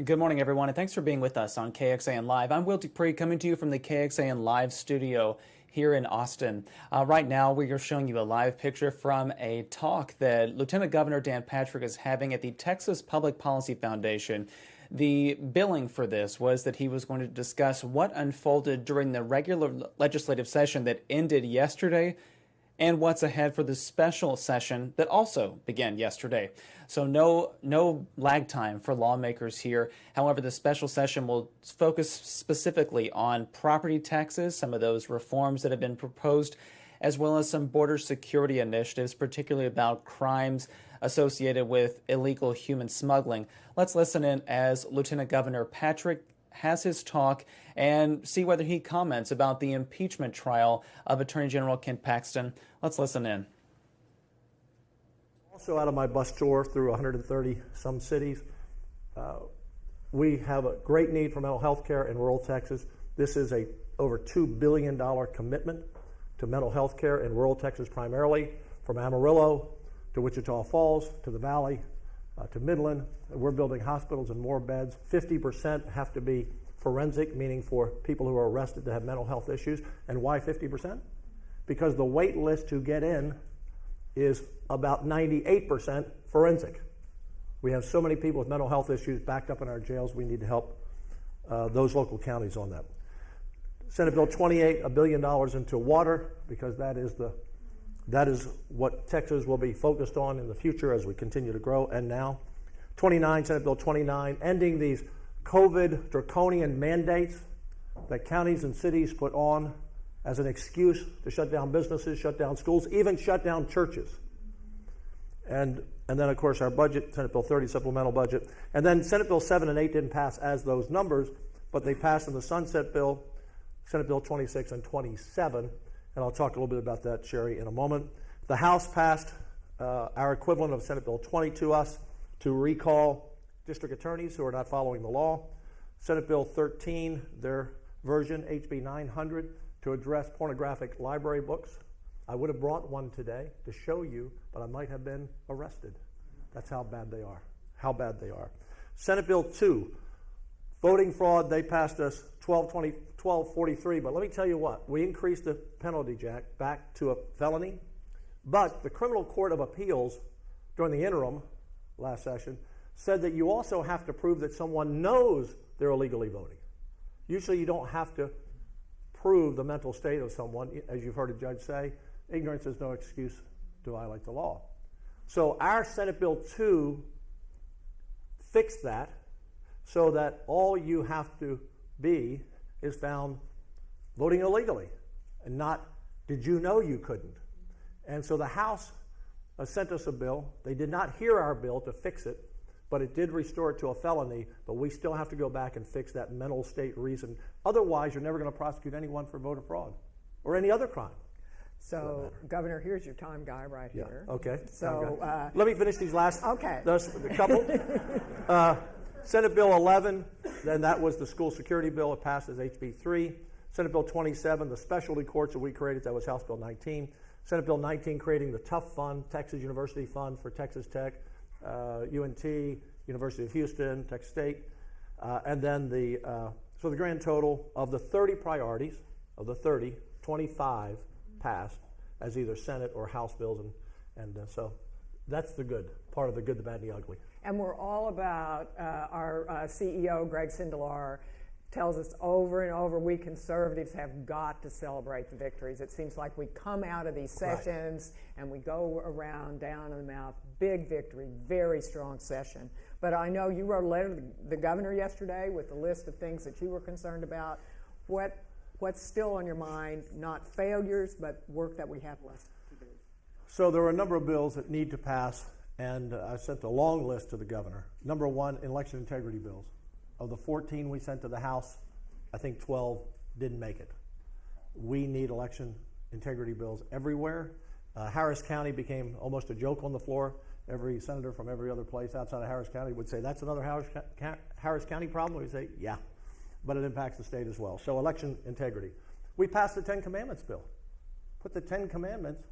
Good morning, everyone, and thanks for being with us on KXAN Live. I'm Will Dupree, coming to you from the KXAN Live studio here in Austin. Right now, we are showing you a live picture from a talk that Lieutenant Governor Dan Patrick is having at the Texas Public Policy Foundation. The billing for this was that he was going to discuss what unfolded during the regular legislative session that ended yesterday and what's ahead for the special session that also began yesterday. So no lag time for lawmakers here. However, the special session will focus specifically on property taxes, some of those reforms that have been proposed, as well as some border security initiatives, particularly about crimes associated with illegal human smuggling. Let's listen in as Lieutenant Governor Patrick has his talk and see whether he comments about the impeachment trial of Attorney General Ken Paxton. Let's listen in. Also out of my bus tour through 130 some cities, we have a great need for mental health care in rural Texas. This is a over $2 billion commitment to mental health care in rural Texas, primarily from Amarillo to Wichita Falls to the Valley to Midland. We're building hospitals and more beds. 50% have to be forensic, meaning for people who are arrested to have mental health issues. And why 50%? Because the wait list to get in is about 98% forensic. We have so many people with mental health issues backed up in our jails. We need to help those local counties on that. Senate Bill 28, $1 billion into water, because that is what Texas will be focused on in the future as we continue to grow. And now, 29, Senate Bill 29, ending these COVID draconian mandates that counties and cities put on as an excuse to shut down businesses, shut down schools, even shut down churches. And then, of course, our budget, Senate Bill 30, supplemental budget. And then Senate Bill 7 and 8 didn't pass as those numbers, but they passed in the Sunset Bill, Senate Bill 26 and 27. And I'll talk a little bit about that, Sherry, in a moment. The House passed our equivalent of Senate Bill 20 to us to recall district attorneys who are not following the law. Senate Bill 13, their version, HB 900, to address pornographic library books. I would have brought one today to show you, but I might have been arrested. That's how bad they are. How bad they are. Senate Bill 2, voting fraud, they passed us 1243, but let me tell you what, we increased the penalty, Jack, back to a felony, but the Criminal Court of Appeals during the interim last session said that you also have to prove that someone knows they're illegally voting. Usually you don't have to prove the mental state of someone. As you've heard a judge say, ignorance is no excuse to violate the law. So our Senate Bill 2 fixed that so that all you have to be is found voting illegally and not, did you know you couldn't? And so the House sent us a bill. They did not hear our bill to fix it, but it did restore it to a felony, but we still have to go back and fix that mental state reason. Otherwise, you're never going to prosecute anyone for voter fraud or any other crime. So, Governor, here's your time guy right here. Okay. So, let me finish these last okay. A couple. Senate Bill 11, then that was the school security bill. It passed as HB 3. Senate Bill 27, the specialty courts that we created, that was House Bill 19. Senate Bill 19, creating the TUF Fund, Texas University Fund for Texas Tech, UNT, University of Houston, Texas State. And then so the grand total of the 30 priorities, of the 30, 25 passed as either Senate or House bills. And so that's the good, part of the good, the bad, and the ugly. And we're all about, our CEO, Greg Sindelar, tells us over and over, we conservatives have got to celebrate the victories. It seems like we come out of these sessions and we go around down in the mouth, big victory, very strong session. But I know you wrote a letter to the governor yesterday with a list of things that you were concerned about. What's still on your mind, not failures, but work that we have left to do? So there are a number of bills that need to pass, and I sent a long list to the governor. Number one, election integrity bills. Of the 14 we sent to the House, I think 12 didn't make it. We need election integrity bills everywhere. Harris County became almost a joke on the floor. Every senator from every other place outside of Harris County would say, that's another Harris County problem. We'd say, yeah, but it impacts the state as well. So election integrity. We passed the 10 Commandments bill. Put the 10 Commandments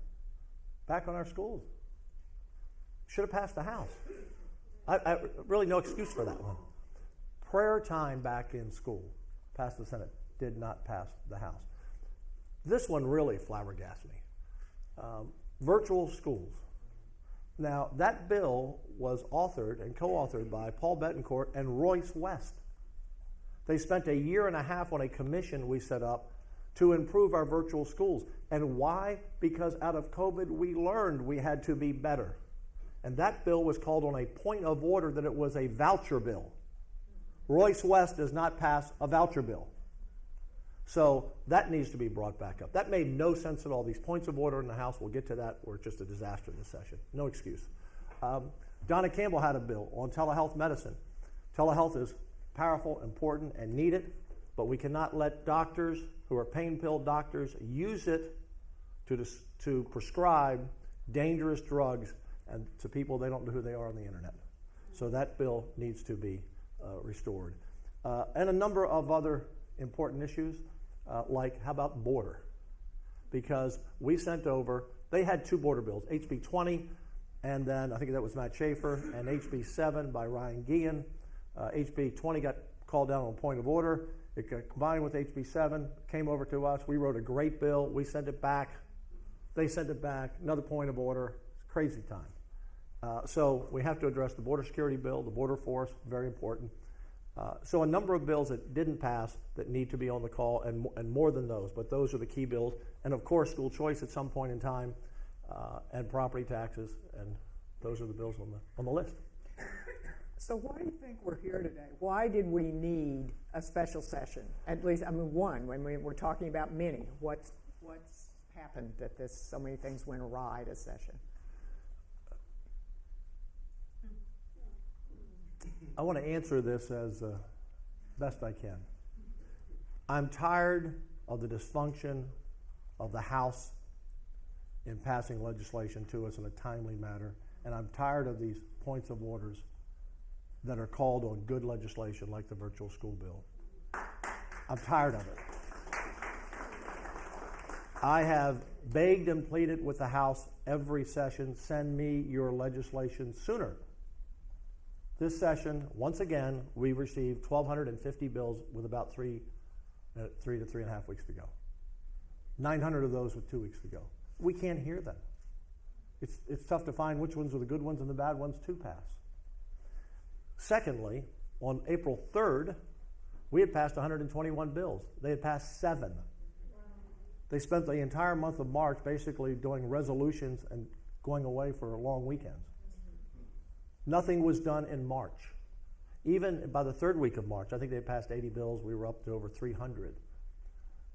back on our schools. Should have passed the House. I really no excuse for that one. Prayer time back in school passed the Senate, did not pass the House. This one really flabbergasted me. Virtual schools. Now, that bill was authored and co-authored by Paul Betancourt and Royce West. They spent a year and a half on a commission we set up to improve our virtual schools. And why? Because out of COVID, we learned we had to be better. And that bill was called on a point of order that it was a voucher bill. Royce West does not pass a voucher bill. So that needs to be brought back up. That made no sense at all. These points of order in the House, we'll get to that, were just a disaster this session. No excuse. Donna Campbell had a bill on telehealth medicine. Telehealth is powerful, important, and needed, but we cannot let doctors who are pain pill doctors use it to prescribe dangerous drugs and to people they don't know who they are on the internet. So that bill needs to be restored. And a number of other important issues, like how about border? Because we sent over, they had two border bills, HB 20, and then I think that was Matt Schaefer, and HB 7 by Ryan Guillen. HB 20 got called down on point of order. It got combined with HB 7, came over to us. We wrote a great bill. We sent it back. They sent it back. Another point of order. It's crazy time. So we have to address the border security bill, the border force, very important. So a number of bills that didn't pass that need to be on the call, and more than those, but those are the key bills. And of course, school choice at some point in time, and property taxes, and those are the bills on the list. So why do you think we're here today? Why did we need a special session? At least, I mean, one, when we're talking about many. What's happened that so many things went awry this session? I want to answer this as best I can. I'm tired of the dysfunction of the House in passing legislation to us in a timely manner, and I'm tired of these points of orders that are called on good legislation like the virtual school bill. I'm tired of it. I have begged and pleaded with the House every session, send me your legislation sooner. This session, once again, we received 1,250 bills with about 3 to 3.5 weeks to go. 900 of those with 2 weeks to go. We can't hear them. It's tough to find which ones are the good ones and the bad ones to pass. Secondly, on April 3rd, we had passed 121 bills. They had passed 7. They spent the entire month of March basically doing resolutions and going away for long weekends. Nothing was done in March. Even by the third week of March, I think they passed 80 bills. We were up to over 300.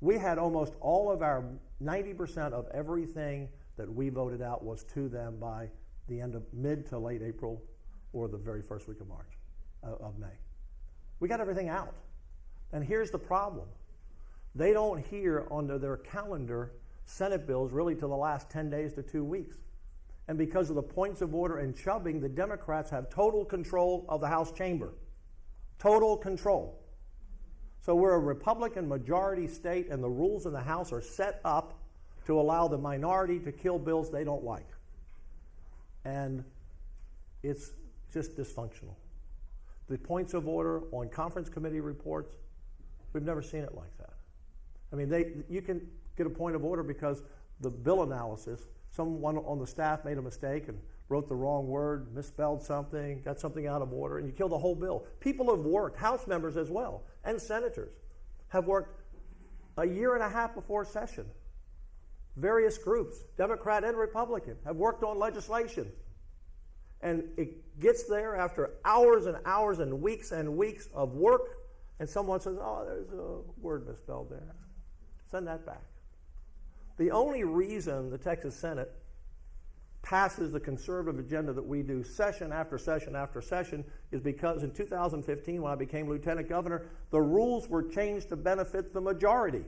We had almost all of our 90% of everything that we voted out was to them by the end of mid to late April or the very first week of May. We got everything out. And here's the problem. They don't hear under their calendar Senate bills really till the last 10 days to 2 weeks. And because of the points of order and chubbing, the Democrats have total control of the House chamber. Total control. So we're a Republican majority state, and the rules in the House are set up to allow the minority to kill bills they don't like. And it's just dysfunctional. The points of order on conference committee reports, we've never seen it like that. I mean, you can get a point of order because the bill analysis, someone on the staff made a mistake and wrote the wrong word, misspelled something, got something out of order, and you kill the whole bill. People have worked, House members as well, and senators, have worked a year and a half before session. Various groups, Democrat and Republican, have worked on legislation. And it gets there after hours and hours and weeks of work, and someone says, oh, there's a word misspelled there. Send that back. The only reason the Texas Senate passes the conservative agenda that we do session after session after session is because in 2015, when I became lieutenant governor, the rules were changed to benefit the majority.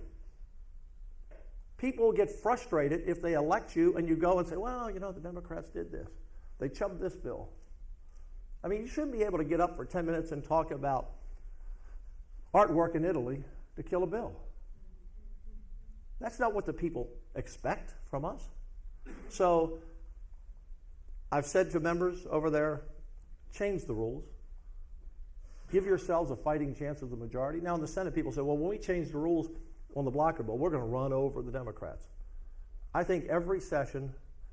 People get frustrated if they elect you and you go and say, well, you know, the Democrats did this. They chubbed this bill. I mean, you shouldn't be able to get up for 10 minutes and talk about artwork in Italy to kill a bill. That's not what the people expect from us. So I've said to members over there, change the rules. Give yourselves a fighting chance of the majority. Now in the Senate, people say, well, when we change the rules on the blocker bill, we're going to run over the Democrats. I think every session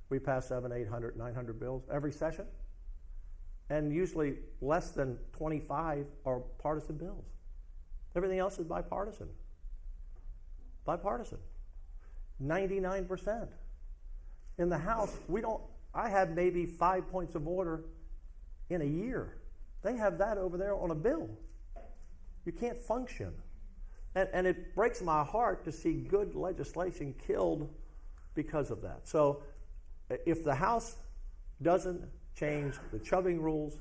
we pass 700, 800, 900 bills, every session. And usually less than 25 are partisan bills. Everything else is bipartisan. Bipartisan. 99%. In the House, I have maybe 5 points of order in a year. They have that over there on a bill. You can't function. And it breaks my heart to see good legislation killed because of that. So if the House doesn't change the chubbing rules,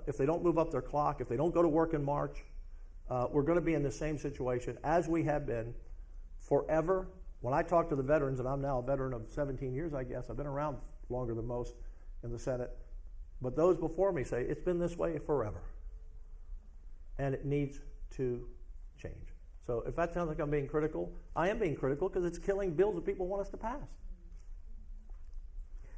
if they don't move up their clock, if they don't go to work in March, we're going to be in the same situation as we have been forever. When I talk to the veterans, and I'm now a veteran of 17 years, I guess, I've been around longer than most in the Senate, but those before me say it's been this way forever. And it needs to change. So if that sounds like I'm being critical, I am being critical because it's killing bills that people want us to pass.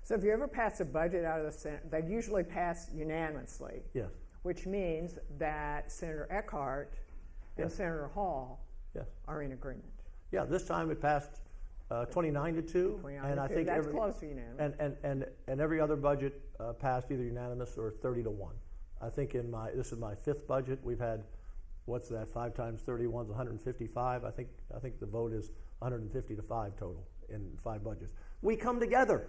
So if you ever pass a budget out of the Senate, they usually pass unanimously. Yes. Which means that Senator Eckhart and Yes. Senator Hall Yes. are in agreement. Yeah, this time it passed 29-2, 29 and to I 2. think That's close to unanimous. and every other budget passed either unanimous or 30-1. I think this is my fifth budget. We've had, what's that? 5 times 31 is 155. I think the vote is 150-5 total in 5 budgets. We come together.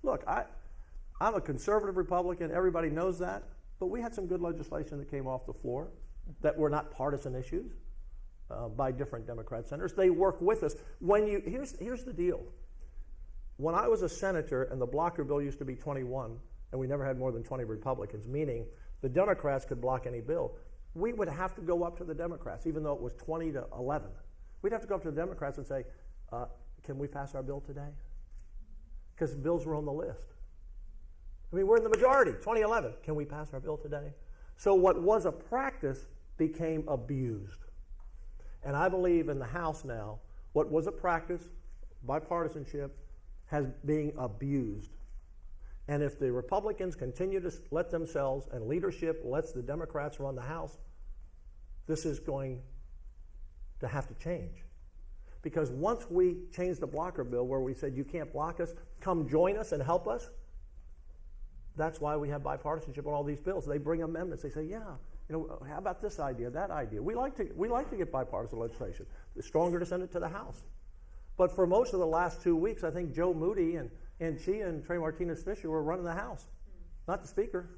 Look, I'm a conservative Republican. Everybody knows that. But we had some good legislation that came off the floor that were not partisan issues by different Democrat senators. They work with us. Here's the deal. When I was a senator and the blocker bill used to be 21, and we never had more than 20 Republicans, meaning the Democrats could block any bill, we would have to go up to the Democrats, even though it was 20-11. We'd have to go up to the Democrats and say, can we pass our bill today? Because bills were on the list. I mean, we're in the majority, 2011. Can we pass our bill today? So what was a practice became abused. And I believe in the House now, what was a practice, bipartisanship, has being abused. And if the Republicans continue to let themselves, and leadership lets the Democrats run the House, this is going to have to change. Because once we changed the blocker bill where we said you can't block us, come join us and help us, that's why we have bipartisanship on all these bills. They bring amendments. They say, yeah, how about this idea, that idea? We like to get bipartisan legislation. It's stronger to send it to the House. But for most of the last 2 weeks, I think Joe Moody and she and Trey Martinez-Fisher were running the House, not the Speaker.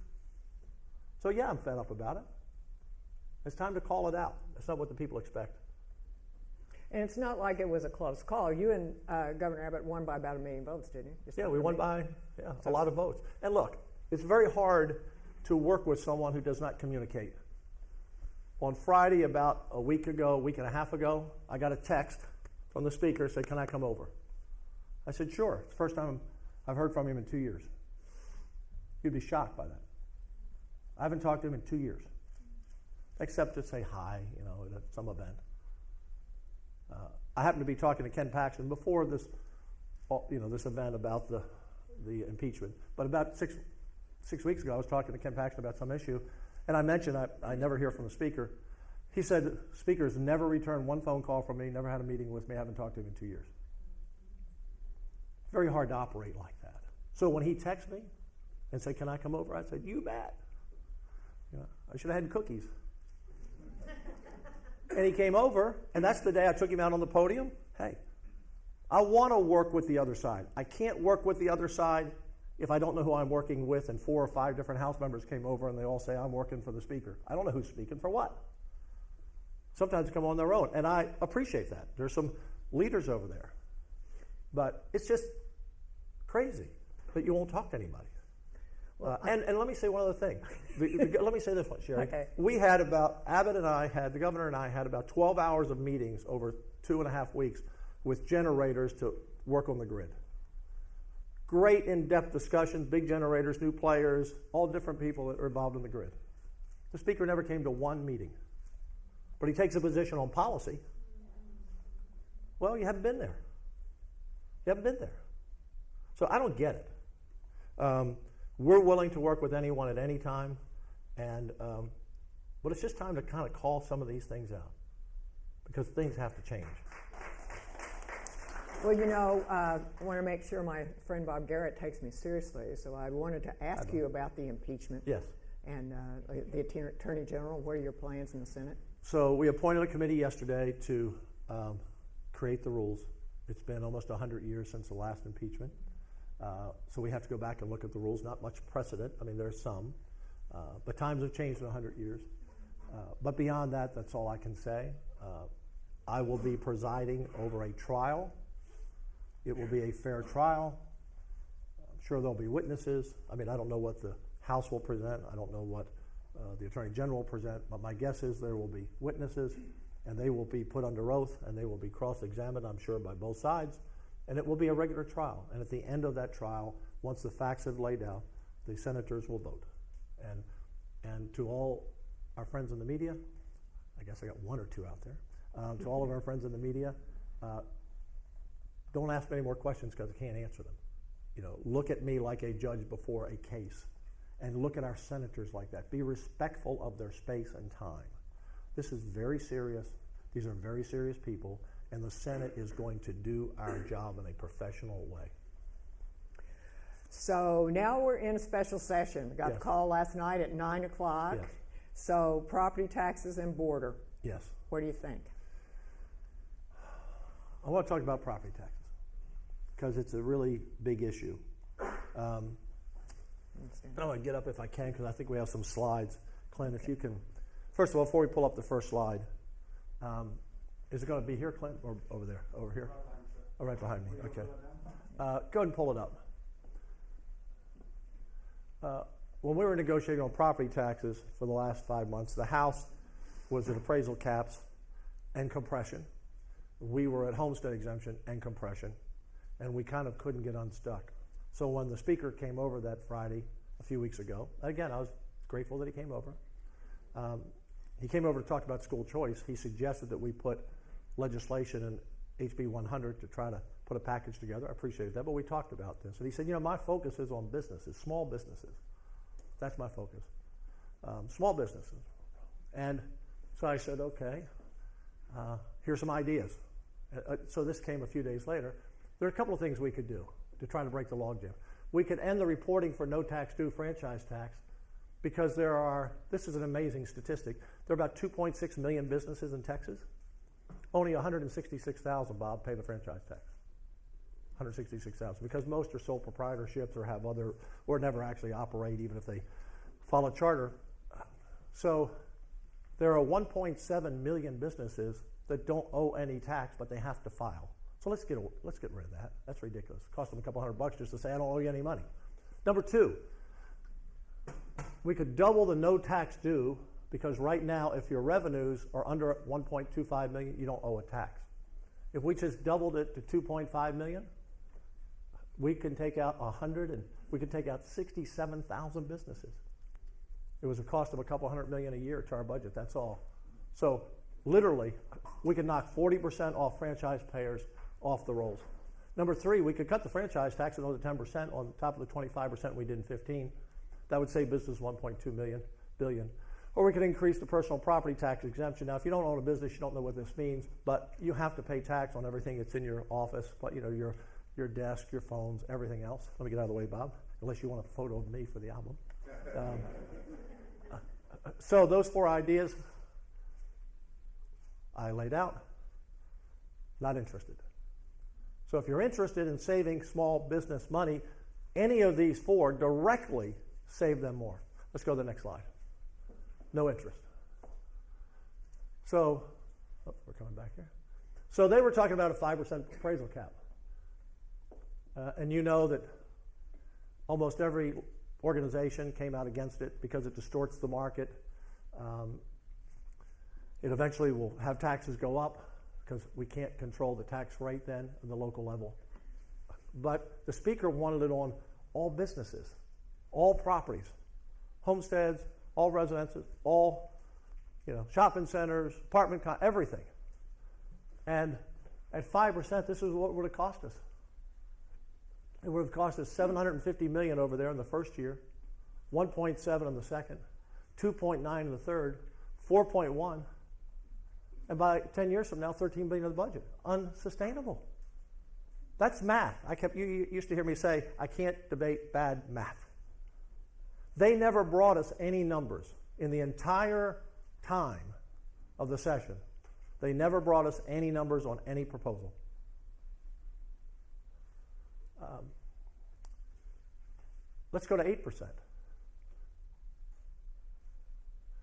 So yeah, I'm fed up about it. It's time to call it out. That's not what the people expect. And it's not like it was a close call. You and Governor Abbott won by about 1 million votes, didn't you? Yeah, we won by a lot of votes. And look, it's very hard to work with someone who does not communicate. On Friday, about a week and a half ago, I got a text from the Speaker saying, can I come over? I said, sure. It's the first time I've heard from him in 2 years. You'd be shocked by that. I haven't talked to him in 2 years, except to say hi, at some event. I happened to be talking to Ken Paxton before this event about the impeachment. But about six weeks ago, I was talking to Ken Paxton about some issue, and I mentioned I never hear from the Speaker. He said the Speaker has never returned one phone call from me, never had a meeting with me, I haven't talked to him in 2 years. It's very hard to operate like that. So when he texts me and said, can I come over? I said, you bet. I should have had cookies. And he came over, and that's the day I took him out on the podium. Hey, I want to work with the other side. I can't work with the other side if I don't know who I'm working with, and 4 or 5 different House members came over and they all say, I'm working for the Speaker. I don't know who's speaking for what. Sometimes they come on their own, and I appreciate that. There's some leaders over there. But it's just crazy that you won't talk to anybody. And let me say one other thing. Let me say this one, Sherry. Okay. We had the governor and I had about 12 hours of meetings over 2.5 weeks with generators to work on the grid. Great in-depth discussions, big generators, new players, all different people that are involved in the grid. The Speaker never came to one meeting. But he takes a position on policy. Well, you haven't been there. You haven't been there. So I don't get it. We're willing to work with anyone at any time, and But it's just time to kind of call some of these things out because things have to change. Well, I want to make sure my friend Bob Garrett takes me seriously, so I wanted to ask you about the impeachment. Yes. And the Attorney General. What are your plans in the Senate? So we appointed a committee yesterday to create the rules. It's been almost 100 years since the last impeachment. So we have to go back and look at the rules. Not much precedent. I mean, there's some. But times have changed in 100 years. But beyond that, that's all I can say. I will be presiding over a trial. It will be a fair trial. I'm sure there'll be witnesses. I mean, I don't know what the House will present. I don't know what the Attorney General will present. But my guess is there will be witnesses, and they will be put under oath, and they will be cross-examined, I'm sure, by both sides. And it will be a regular trial. And at the end of that trial, once the facts have laid out, the senators will vote. And to all our friends in the media, I guess I got one or two out there, to all of our friends in the media, don't ask me any more questions because I can't answer them. Look at me like a judge before a case, and look at our senators like that. Be respectful of their space and time. This is very serious. These are very serious people, and the Senate is going to do our job in a professional way. So now we're in a special session. We got Yes. the call last night at 9 o'clock. Yes. So property taxes and border. Yes. What do you think? I want to talk about property taxes because it's a really big issue. And I want to get up if I can because I think we have some slides. Clint, if you can, first of all, before we pull up the first slide, is it going to be here, Clint, or over there? Over here? Oh, right behind me. Okay. Go ahead and pull it up. When we were negotiating on property taxes for the last 5 months, the House was at appraisal caps and compression. We were at homestead exemption and compression, and we kind of couldn't get unstuck. So when the Speaker came over that Friday a few weeks ago, again, I was grateful that he came over. He came over to talk about school choice. He suggested that we put legislation in HB 100 to try to put a package together. I appreciated that, but we talked about this. And he said, my focus is on businesses, small businesses. That's my focus, small businesses. And so I said, okay, here's some ideas. So this came a few days later. There are a couple of things we could do to try to break the logjam. We could end the reporting for no tax due franchise tax because this is an amazing statistic, there are about 2.6 million businesses in Texas. Only 166,000, Bob, pay the franchise tax. 166,000, because most are sole proprietorships or have or never actually operate, even if they follow charter. So there are 1.7 million businesses that don't owe any tax, but they have to file. So let's get rid of that. That's ridiculous. It cost them a couple $100 just to say I don't owe you any money. Number two, we could double the no tax due, because right now, if your revenues are under 1.25 million, you don't owe a tax. If we just doubled it to 2.5 million, we can take out 67,000 businesses. It was a cost of a couple $100 million a year to our budget. That's all. So literally, we could knock 40% off franchise payers off the rolls. Number three, we could cut the franchise tax another 10% on top of the 25% we did in 15. That would save business $1.2 billion. Or we could increase the personal property tax exemption. Now, if you don't own a business, you don't know what this means, but you have to pay tax on everything that's in your office, but your desk, your phones, everything else. Let me get out of the way, Bob, unless you want a photo of me for the album. So those four ideas I laid out. Not interested. So if you're interested in saving small business money, any of these four directly save them more. Let's go to the next slide. No interest. So, we're coming back here. So they were talking about a 5% appraisal cap. And you know that almost every organization came out against it because it distorts the market. It eventually will have taxes go up because we can't control the tax rate then at the local level. But the Speaker wanted it on all businesses, all properties, homesteads, all residences, all shopping centers, apartment, everything. And at 5%, this is what it would have cost us. It would have cost us $750 million over there in the first year, 1.7 in the second, 2.9 in the third, 4.1. And by 10 years from now, 13 billion of the budget. Unsustainable. That's math. You used to hear me say, I can't debate bad math. They never brought us any numbers in the entire time of the session. They never brought us any numbers on any proposal. Let's go to 8%.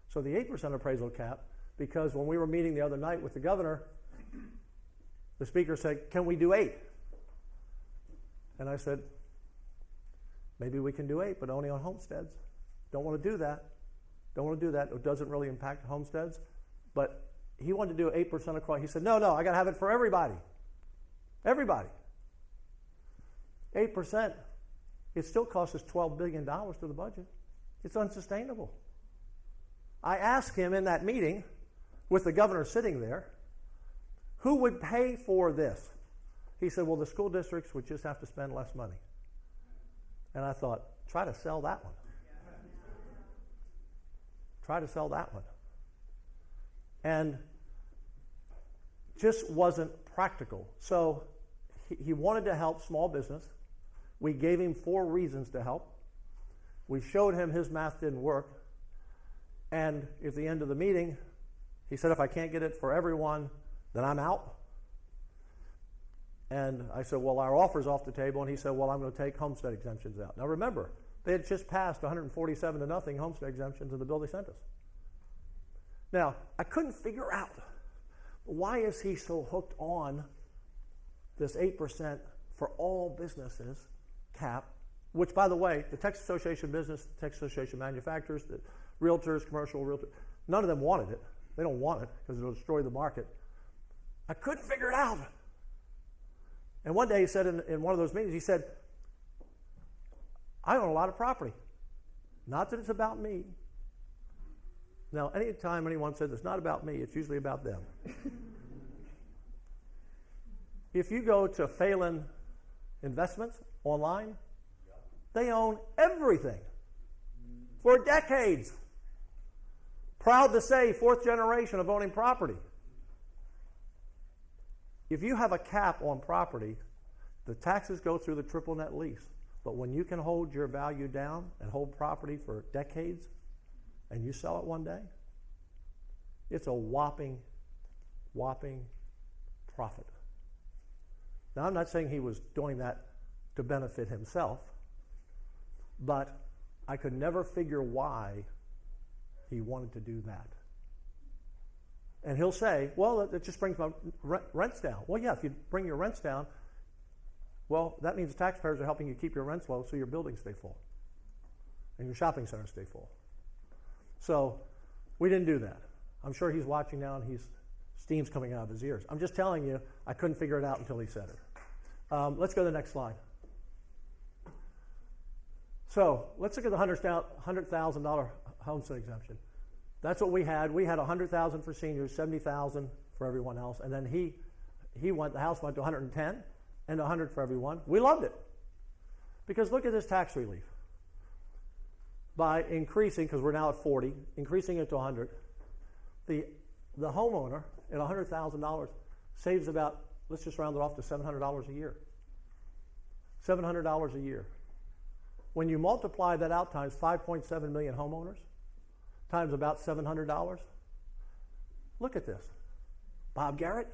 So the 8% appraisal cap, because when we were meeting the other night with the governor, the speaker said, can we do 8? And I said, maybe we can do 8, but only on homesteads. Don't want to do that. Don't want to do that. It doesn't really impact homesteads. But he wanted to do 8% across. He said, no, I got to have it for everybody. Everybody. 8%. It still costs us $12 billion to the budget. It's unsustainable. I asked him in that meeting, with the governor sitting there, who would pay for this? He said, well, the school districts would just have to spend less money. And I thought, try to sell that one. Try to sell that one. And just wasn't practical. So he wanted to help small business. We gave him 4 reasons to help. We showed him his math didn't work. And at the end of the meeting, he said, if I can't get it for everyone, then I'm out. And I said, well, our offer's off the table. And he said, well, I'm going to take homestead exemptions out. Now remember, they had just passed 147-0 homestead exemptions in the bill they sent us. Now, I couldn't figure out, why is he so hooked on this 8% for all businesses cap, which, by the way, the Texas Association of Business, the Texas Association of Manufacturers, the realtors, commercial realtors, none of them wanted it. They don't want it because it'll destroy the market. I couldn't figure it out. And one day he said in one of those meetings, he said, I own a lot of property. Not that it's about me. Now, anytime anyone says it's not about me, it's usually about them. If you go to Phelan Investments online, they own everything for decades. Proud to say, 4th generation of owning property. If you have a cap on property, the taxes go through the triple net lease. But when you can hold your value down and hold property for decades, and you sell it one day, it's a whopping profit. Now, I'm not saying he was doing that to benefit himself, but I could never figure why he wanted to do that. And he'll say, well, it just brings my rents down. Well, yeah, if you bring your rents down, well, that means the taxpayers are helping you keep your rents low so your buildings stay full and your shopping centers stay full. So we didn't do that. I'm sure he's watching now and steam's coming out of his ears. I'm just telling you, I couldn't figure it out until he said it. Let's go to the next slide. So let's look at the $100,000 homestead exemption. That's what we had. We had $100,000 for seniors, $70,000 for everyone else, and then the House went to $110 and $100 for everyone. We loved it because look at this tax relief. By increasing, because we're now at 40, increasing it to 100, the homeowner at $100,000 saves about, let's just round it off to $700 a year. $700 a year. When you multiply that out times 5.7 million homeowners, times about $700, look at this. Bob Garrett,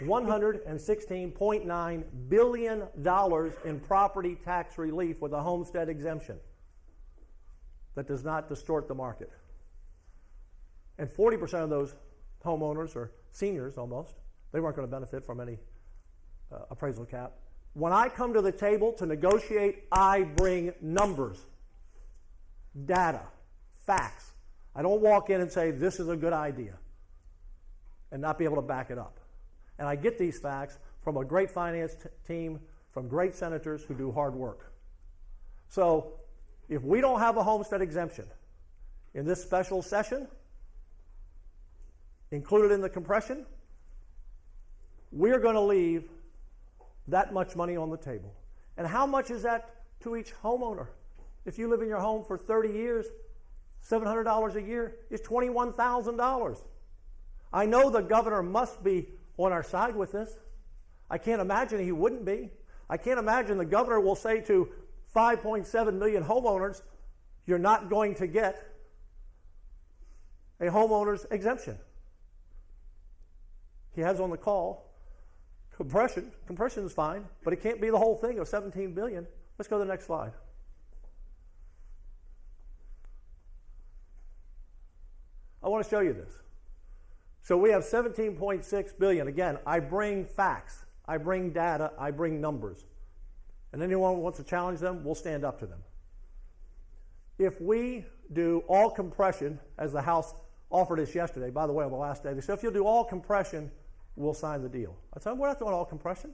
$116.9 billion in property tax relief with a homestead exemption that does not distort the market. And 40% of those homeowners, or seniors almost, they weren't going to benefit from any appraisal cap. When I come to the table to negotiate, I bring numbers, data, facts. I don't walk in and say, this is a good idea, and not be able to back it up. And I get these facts from a great finance team, from great senators who do hard work. So if we don't have a homestead exemption in this special session, included in the compression, we're going to leave that much money on the table. And how much is that to each homeowner? If you live in your home for 30 years, $700 a year is $21,000. I know the governor must be on our side with this. I can't imagine he wouldn't be. I can't imagine the governor will say to 5.7 million homeowners, you're not going to get a homeowner's exemption. He has on the call compression. Compression is fine, but it can't be the whole thing of $17 billion. Let's go to the next slide. I want to show you this. So we have $17.6 billion. Again, I bring facts, I bring data, I bring numbers. And anyone who wants to challenge them, we'll stand up to them. If we do all compression, as the House offered us yesterday, by the way, on the last day, they said, if you'll do all compression, we'll sign the deal. I said, we're not doing all compression.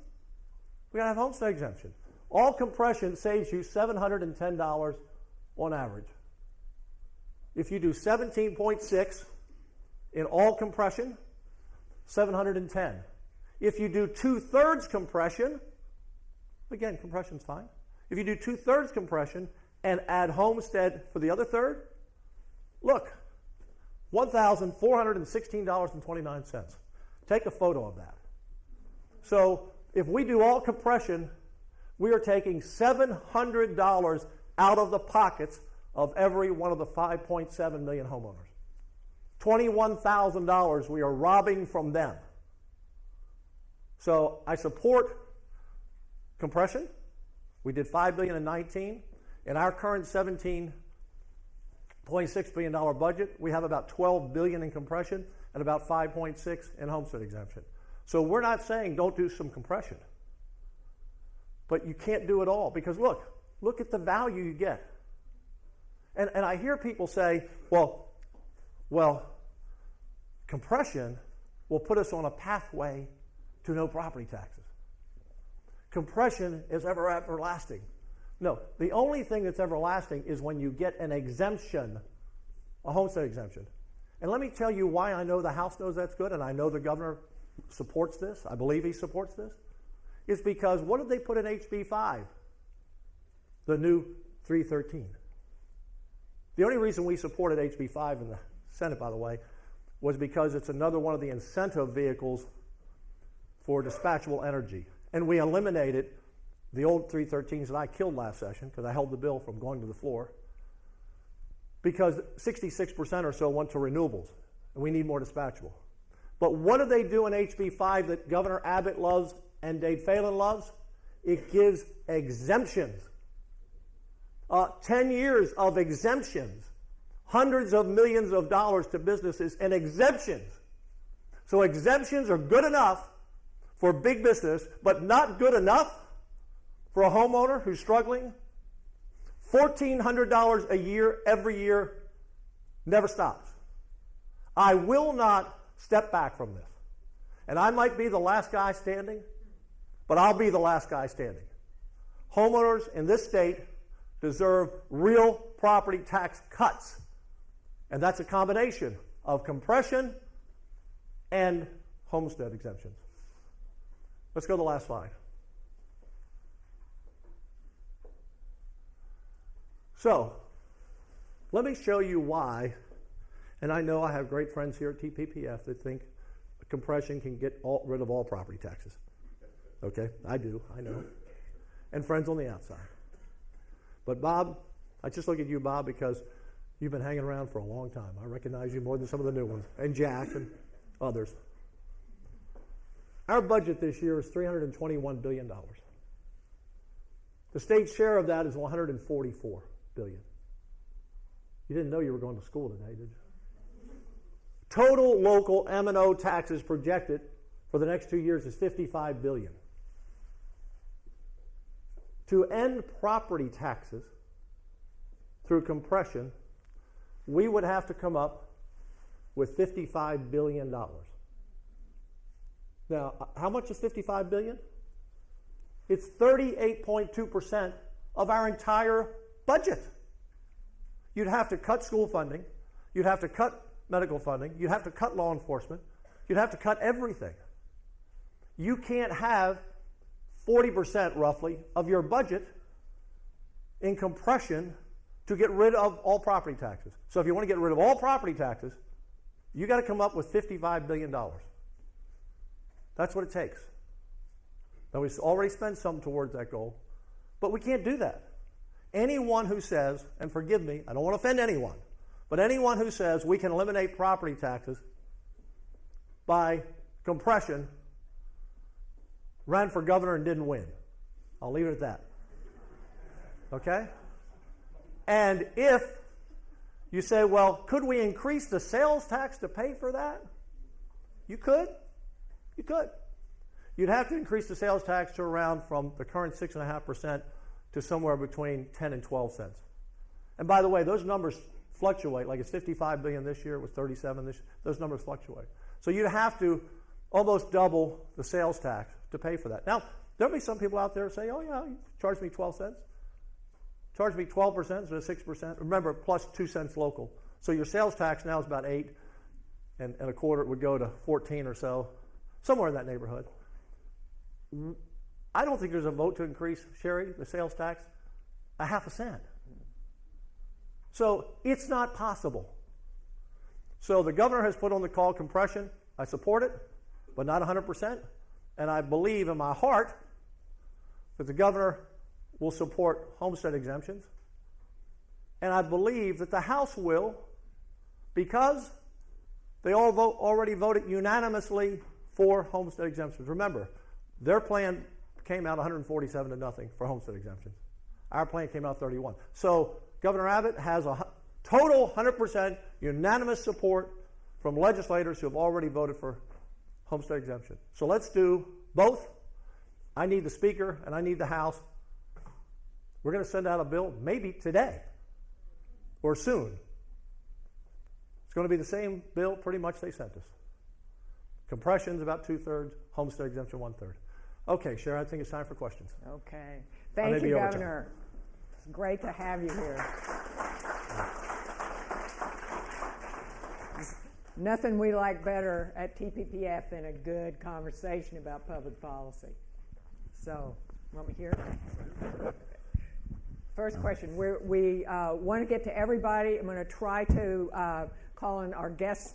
We got to have homestead exemption. All compression saves you $710 on average. If you do 17.6 in all compression, 710. If you do 2/3 compression, again, compression's fine. If you do 2/3 compression and add homestead for the other third, look, $1,416.29. Take a photo of that. So if we do all compression, we are taking $700 out of the pockets of every one of the 5.7 million homeowners. $21,000 we are robbing from them. So I support compression. We did $5 billion in 19. In our current $17.6 billion budget, we have about $12 billion in compression and about $5.6 in homestead exemption. So we're not saying don't do some compression. But you can't do it all because look at the value you get. And I hear people say, well, compression will put us on a pathway to no property taxes. Compression is everlasting. No, the only thing that's everlasting is when you get an exemption, a homestead exemption. And let me tell you why I know the House knows that's good, and I know the governor supports this. I believe he supports this. It's because what did they put in HB 5? The new 313. The only reason we supported HB 5 in the Senate, by the way, was because it's another one of the incentive vehicles for dispatchable energy. And we eliminated the old 313s that I killed last session because I held the bill from going to the floor because 66% or so went to renewables, and we need more dispatchable. But what do they do in HB 5 that Governor Abbott loves and Dave Phelan loves? It gives exemptions. 10 years of exemptions, hundreds of millions of dollars to businesses and exemptions. So exemptions are good enough for big business, but not good enough for a homeowner who's struggling. $1,400 a year, every year, never stops. I will not step back from this. And I might be the last guy standing, but I'll be the last guy standing. Homeowners in this state deserve real property tax cuts. And that's a combination of compression and homestead exemptions. Let's go to the last slide. So, let me show you why, and I know I have great friends here at TPPF that think compression can get rid of all property taxes. Okay, I do, I know. And friends on the outside. But Bob, I just look at you, Bob, because you've been hanging around for a long time. I recognize you more than some of the new ones, and Jack and others. Our budget this year is $321 billion. The state share of that is $144 billion. You didn't know you were going to school today, did you? Total local M&O taxes projected for the next 2 years is $55 billion. To end property taxes through compression, we would have to come up with $55 billion. Now, how much is $55 billion? It's 38.2% of our entire budget. You'd have to cut school funding. You'd have to cut medical funding. You'd have to cut law enforcement. You'd have to cut everything. You can't have 40% roughly of your budget in compression to get rid of all property taxes. So if you want to get rid of all property taxes, you got to come up with $55 billion. That's what it takes. Now, we've already spent some towards that goal, but we can't do that. Anyone who says, and forgive me, I don't want to offend anyone, but anyone who says we can eliminate property taxes by compression ran for governor and didn't win. I'll leave it at that. Okay? And if you say, well, could we increase the sales tax to pay for that? You could. You could. You'd have to increase the sales tax to around from the current 6.5% to somewhere between 10 and 12 cents. And by the way, those numbers fluctuate. Like it's 55 billion this year, it was 37 this year. Those numbers fluctuate. So you'd have to almost double the sales tax to pay for that. Now, there'll be some people out there who say, oh yeah, you charge me 12 cents. Charge me 12% instead of 6%. Remember, plus 2 cents local. So your sales tax now is about 8, and a quarter it would go to 14 or so, somewhere in that neighborhood. I don't think there's a vote to increase, Sherry, the sales tax, a half a cent. So it's not possible. So the governor has put on the call compression. I support it, but not 100%. And I believe in my heart that the governor will support homestead exemptions. And I believe that the House will, because they already voted unanimously for homestead exemptions. Remember, their plan came out 147 to nothing for homestead exemptions. Our plan came out 31. So Governor Abbott has a total 100% unanimous support from legislators who have already voted for homestead exemption. So let's do both. I need the Speaker and I need the House. We're going to send out a bill maybe today or soon. It's going to be the same bill pretty much they sent us. Compression's about 2/3, homestead exemption 1/3. Okay, Sharon, I think it's time for questions. Okay. Thank you, Governor. It's great to have you here. Nothing we like better at TPPF than a good conversation about public policy. So, want me here? First question. We want to get to everybody. I'm going to try to call in our guests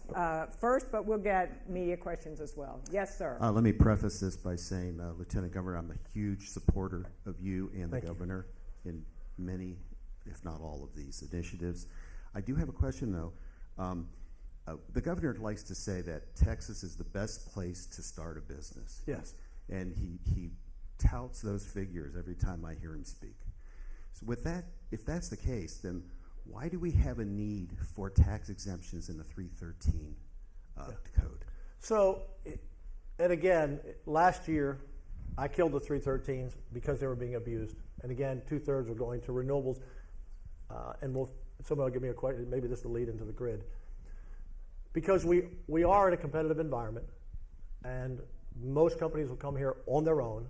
first, but we'll get media questions as well. Yes, sir. Let me preface this by saying, Lieutenant Governor, I'm a huge supporter of you and the governor in many, if not all, of these initiatives. I do have a question, though. The governor likes to say that Texas is the best place to start a business. Yes. And he touts those figures every time I hear him speak. So with that, if that's the case, then why do we have a need for tax exemptions in the 313 code? So, and again, last year, I killed the 313s because they were being abused. And again, 2/3 were going to renewables. And somebody will give me a question, maybe this will lead into the grid. Because we are in a competitive environment, and most companies will come here on their own,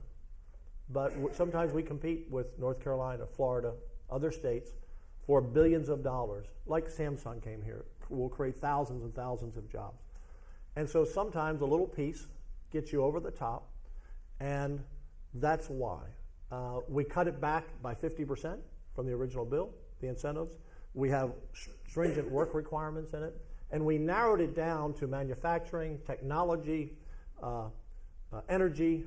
but sometimes we compete with North Carolina, Florida, other states for billions of dollars. Like Samsung came here, will create thousands and thousands of jobs. And so sometimes a little piece gets you over the top, and that's why. We cut it back by 50% from the original bill, the incentives. We have stringent work requirements in it. And we narrowed it down to manufacturing, technology, energy,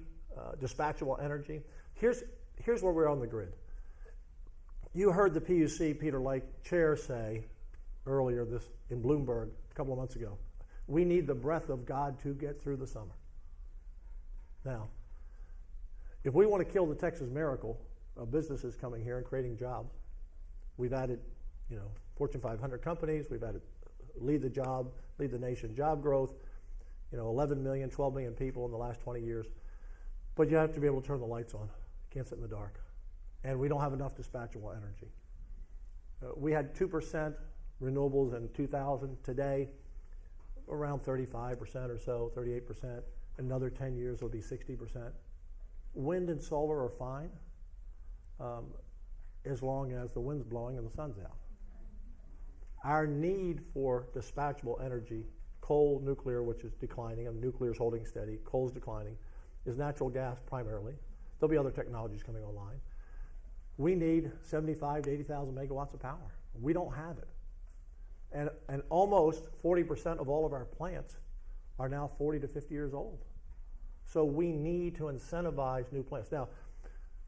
dispatchable energy. Here's where we're on the grid. You heard the PUC, Peter Lake, chair, say earlier this in Bloomberg a couple of months ago, we need the breath of God to get through the summer. Now, if we want to kill the Texas miracle of businesses coming here and creating jobs, we've added, Fortune 500 companies, we've added lead the nation job growth, 11 million, 12 million people in the last 20 years. But you have to be able to turn the lights on. You can't sit in the dark. And we don't have enough dispatchable energy. We had 2% renewables in 2000. Today, around 35% or so, 38%. Another 10 years will be 60%. Wind and solar are fine as long as the wind's blowing and the sun's out. Our need for dispatchable energy, coal, nuclear, which is declining, and nuclear is holding steady, coal's declining, is natural gas primarily. There'll be other technologies coming online. We need 75 to 80,000 megawatts of power. We don't have it. And almost 40% of all of our plants are now 40 to 50 years old. So we need to incentivize new plants. Now,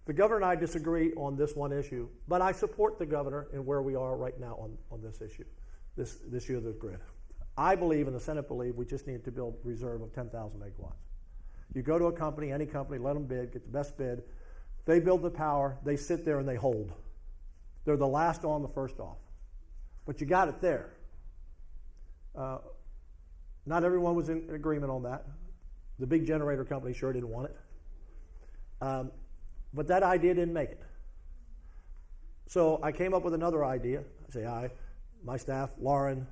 the governor and I disagree on this one issue, but I support the governor in where we are right now on this issue, this issue of the grid. I believe, and the Senate believe, we just need to build reserve of 10,000 megawatts. You go to a company, any company, let them bid, get the best bid. They build the power, they sit there and they hold. They're the last on, the first off. But you got it there. Not everyone was in agreement on that. The big generator company sure didn't want it. But that idea didn't make it. So I came up with another idea. I say my staff, Lauren,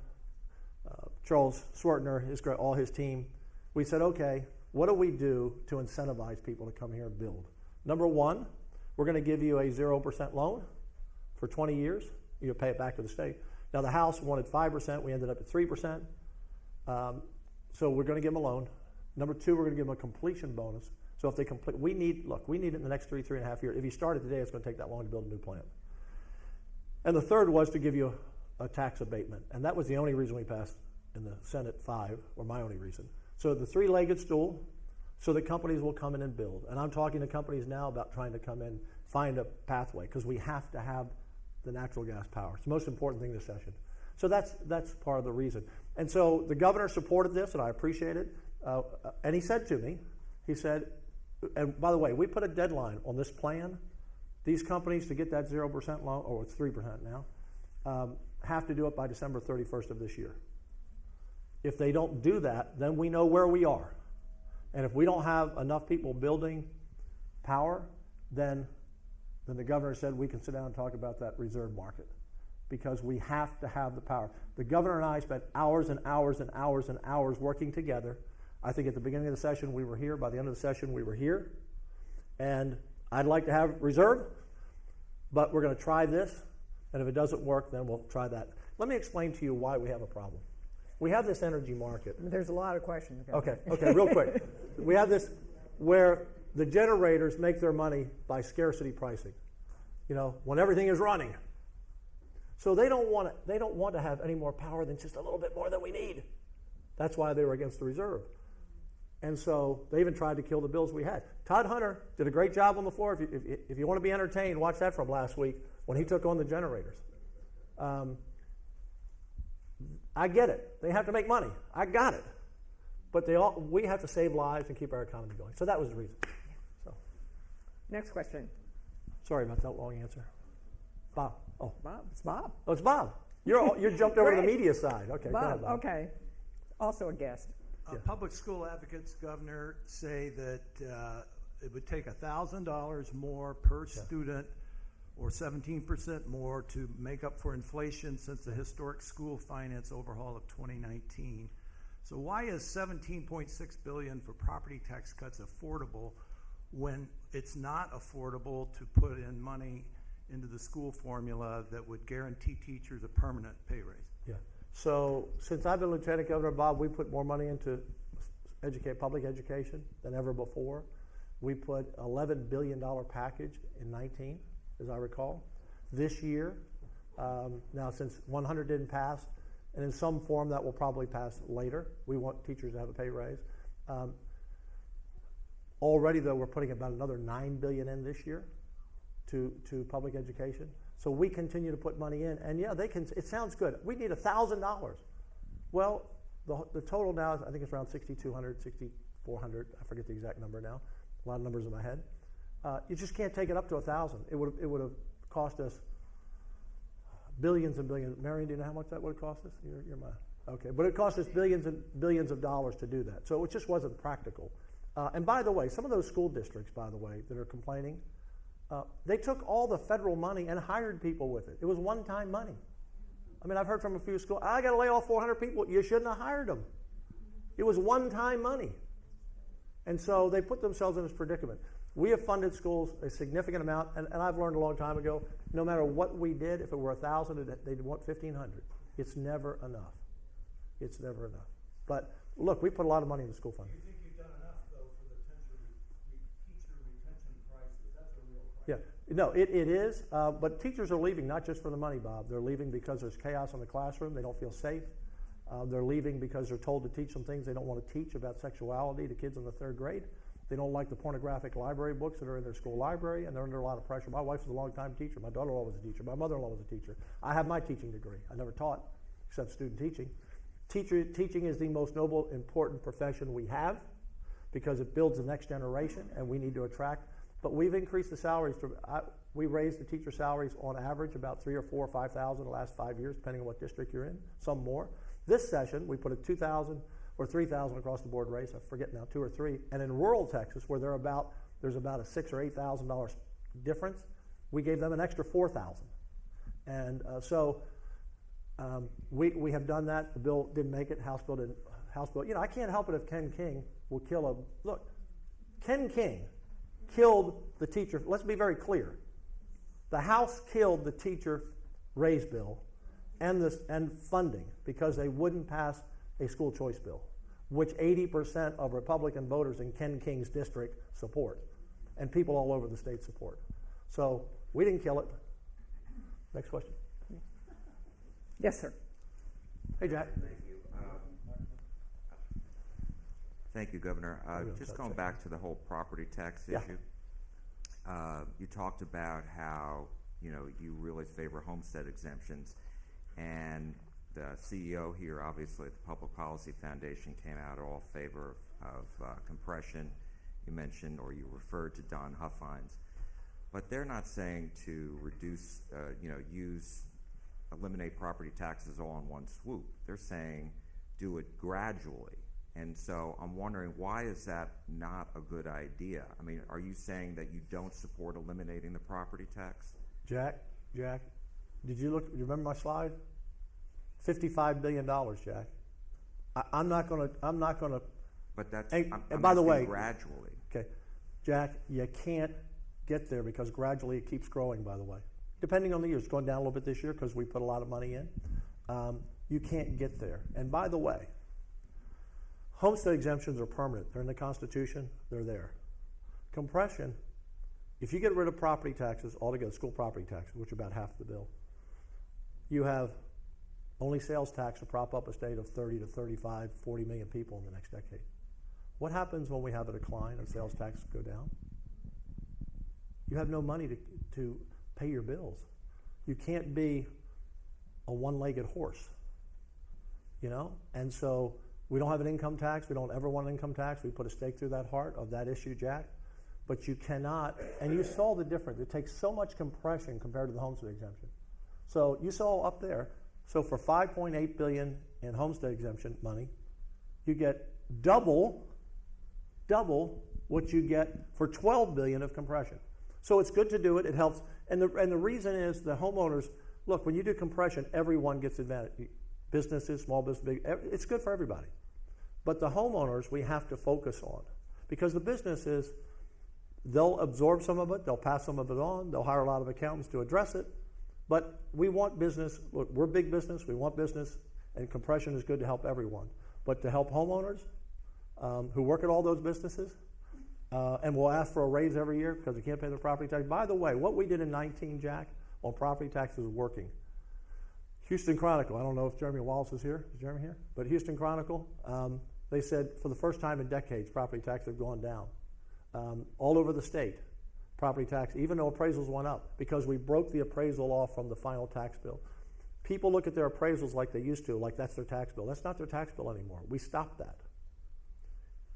Charles Swartner, all his team. We said, okay, what do we do to incentivize people to come here and build? Number one, we're going to give you a 0% loan for 20 years. You pay it back to the state. Now the House wanted 5%. We ended up at 3%. So we're going to give them a loan. Number two, we're going to give them a completion bonus. So if they complete, we need it in the next 3.5 years. If you start it today, it's going to take that long to build a new plant. And the third was to give you a tax abatement. And that was the only reason we passed in the Senate 5, or my only reason. So the three-legged stool, so that companies will come in and build. And I'm talking to companies now about trying to come in, find a pathway, because we have to have the natural gas power. It's the most important thing this session. So that's part of the reason. And so the governor supported this, and I appreciate it. And he said to me, he said, and by the way, we put a deadline on this plan. These companies, to get that 0% loan, or it's 3% now, have to do it by December 31st of this year. If they don't do that, then we know where we are. And if we don't have enough people building power, then the governor said we can sit down and talk about that reserve market, because we have to have the power. The governor and I spent hours and hours and hours and hours working together. I think at the beginning of the session we were here. By the end of the session we were here. And I'd like to have reserve, but we're going to try this. And if it doesn't work, then we'll try that. Let me explain to you why we have a problem. We have this energy market. There's a lot of questions. Okay, real quick. We have this where the generators make their money by scarcity pricing. You know, when everything is running. So they don't want to have any more power than just a little bit more than we need. That's why they were against the reserve. And so they even tried to kill the bills we had. Todd Hunter did a great job on the floor. If you want to be entertained, watch that from last week when he took on the generators. I get it. They have to make money. I got it. But we have to save lives and keep our economy going. So that was the reason. So. Next question. Sorry about that long answer. Bob. Oh, Bob. It's Bob. Oh, it's Bob. You jumped over to the media side. Okay, Bob, go ahead, Bob. Okay. Also a guest. Public school advocates, Governor, say that it would take $1,000 more per student, or 17% more, to make up for inflation since the historic school finance overhaul of 2019. So why is $17.6 billion for property tax cuts affordable when it's not affordable to put in money into the school formula that would guarantee teachers a permanent pay raise? Yeah. So since I've been Lieutenant Governor, Bob, we put more money into public education than ever before. We put $11 billion package in 19, as I recall. This year, now since 100 didn't pass, and in some form that will probably pass later, we want teachers to have a pay raise. Already, though, we're putting about another $9 billion in this year to public education. So we continue to put money in, and yeah, it sounds good. We need $1,000. Well, the total now is, I think it's around 6,200, 6,400. I forget the exact number now. A lot of numbers in my head. You just can't take it up to 1,000. It would have cost us billions and billions. Marion, do you know how much that would have cost us? You're my okay, but it cost us billions and billions of dollars to do that. So it just wasn't practical. And by the way, some of those school districts, by the way, that are complaining, they took all the federal money and hired people with it. It was one-time money. I mean, I've heard from a few schools, I got to lay off 400 people. You shouldn't have hired them. It was one-time money. And so they put themselves in this predicament. We have funded schools a significant amount, and I've learned a long time ago, no matter what we did, if it were 1,000, they'd want 1,500. It's never enough. It's never enough. But look, we put a lot of money in the school fund. Do you think you've done enough, though, for the teacher retention crisis? That's a real crisis. Yeah, No, it is, but teachers are leaving not just for the money, Bob. They're leaving because there's chaos in the classroom. They don't feel safe. They're leaving because they're told to teach some things they don't want to teach about sexuality to kids in the 3rd grade. They don't like the pornographic library books that are in their school library, and they're under a lot of pressure. My wife was a long-time teacher. My daughter-in-law was a teacher. My mother-in-law was a teacher. I have my teaching degree. I never taught except student teaching. Teaching is the most noble, important profession we have because it builds the next generation, and we need to attract. But we've increased the salaries. We raised the teacher salaries on average about $3,000 or $4,000 or $5,000 the last 5 years, depending on what district you're in, some more. This session, we put a $2,000 or $3,000 across the board raise. I forget now, 2 or 3. And in rural Texas, where there's about a $6,000 or $8,000 difference, we gave them an extra $4,000. And we have done that. The bill didn't make it. House bill didn't. House bill. I can't help it if Ken King will kill a look. Ken King killed the teacher. Let's be very clear. The House killed the teacher raise bill and funding because they wouldn't pass a school choice bill, which 80% of Republican voters in Ken King's district support, and people all over the state support. So we didn't kill it. Next question. Yes, sir. Hey, Jack. Thank you. Thank you, Governor. Just going back to the whole property tax issue. You talked about how you really favor homestead exemptions, and the CEO here, obviously, at the Public Policy Foundation, came out all favor of compression. You mentioned, or you referred to Don Huffines, but they're not saying to reduce, eliminate property taxes all in one swoop. They're saying do it gradually. And so I'm wondering, why is that not a good idea? I mean, are you saying that you don't support eliminating the property tax? Jack, did you look? You remember my slide? $55 billion, Jack. I'm not going to. But that's. And I'm by the way, gradually. Okay, Jack, you can't get there because gradually it keeps growing. By the way, depending on the year, it's going down a little bit this year because we put a lot of money in. You can't get there. And by the way, homestead exemptions are permanent. They're in the Constitution. They're there. Compression. If you get rid of property taxes altogether, school property taxes, which are about half the bill, you have only sales tax to prop up a state of 30 to 35, 40 million people in the next decade. What happens when we have a decline and sales tax go down? You have no money to pay your bills. You can't be a one-legged horse, And so we don't have an income tax. We don't ever want an income tax. We put a stake through that heart of that issue, Jack. But you cannot, and you saw the difference. It takes so much compression compared to the homestead exemption. So you saw up there, so for $5.8 billion in homestead exemption money, you get double what you get for $12 billion of compression. So it's good to do it. It helps. And the reason is the homeowners, look, when you do compression, everyone gets advantage. Businesses, small business, big, it's good for everybody. But the homeowners we have to focus on because the businesses, they'll absorb some of it, they'll pass some of it on, they'll hire a lot of accountants to address it. But we want business, look, we're big business, we want business, and compression is good to help everyone. But to help homeowners who work at all those businesses, and we'll ask for a raise every year because they can't pay their property tax. By the way, what we did in 19, Jack, on property taxes is working. Houston Chronicle, I don't know if Jeremy Wallace is here. Is Jeremy here? But Houston Chronicle, they said for the first time in decades, property taxes have gone down. All over the state, property tax, even though appraisals went up, because we broke the appraisal off from the final tax bill. People look at their appraisals like they used to, like that's their tax bill. That's not their tax bill anymore. We stopped that.